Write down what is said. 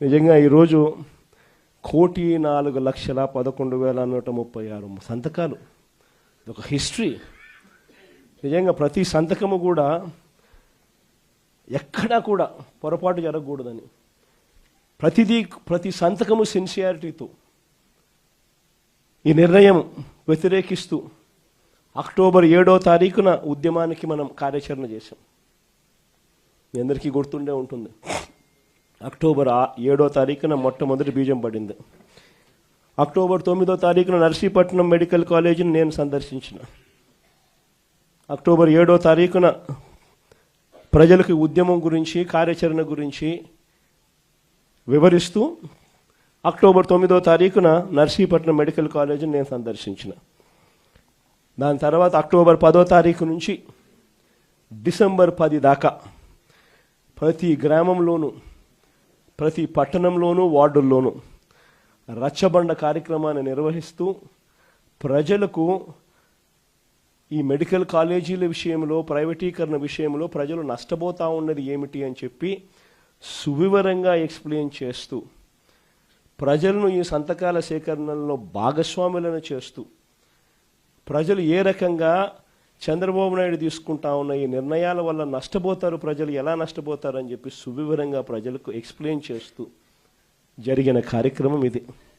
నిజంగా ఈరోజు 1,04,11,136 సంతకాలు. ఒక హిస్టరీ. నిజంగా ప్రతి సంతకము కూడా ఎక్కడా కూడా పొరపాటు జరగకూడదని, ప్రతి సంతకము సిన్సియారిటీతో ఈ నిర్ణయం వ్యతిరేకిస్తూ అక్టోబర్ 7వ తారీఖున ఉద్యమానికి మనం కార్యాచరణ చేశాం. మీ అందరికీ గుర్తుండే ఉంటుంది. అక్టోబర్ 7వ తారీఖున మొట్టమొదటి బీజం పడింది. అక్టోబర్ 9వ తారీఖున నర్సీపట్నం మెడికల్ కాలేజీని నేను సందర్శించిన. అక్టోబర్ 7వ తారీఖున ప్రజలకు ఉద్యమం గురించి, కార్యాచరణ గురించి వివరిస్తూ అక్టోబర్ 9వ తారీఖున నర్సీపట్నం మెడికల్ కాలేజీని నేను సందర్శించిన. దాని తర్వాత అక్టోబర్ 10వ తారీఖు నుంచి డిసెంబర్ 10 దాకా ప్రతి గ్రామంలోనూ, ప్రతి పట్టణంలోనూ, వార్డుల్లోనూ రచ్చబండ కార్యక్రమాన్ని నిర్వహిస్తూ ప్రజలకు ఈ మెడికల్ కాలేజీల విషయంలో, ప్రైవేటీకరణ విషయంలో ప్రజలు నష్టపోతూ ఉన్నది ఏమిటి అని చెప్పి సువివరంగా ఎక్స్ప్లెయిన్ చేస్తూ, ప్రజలను ఈ సంతకాల సేకరణలో భాగస్వాములను చేస్తూ, ప్రజలు ఏ రకంగా చంద్రబాబు నాయుడు తీసుకుంటా ఉన్న ఈ నిర్ణయాల వల్ల నష్టపోతారు, ప్రజలు ఎలా నష్టపోతారు అని చెప్పి సువివరంగా ప్రజలకు ఎక్స్ప్లెయిన్ చేస్తూ జరిగిన కార్యక్రమం ఇది.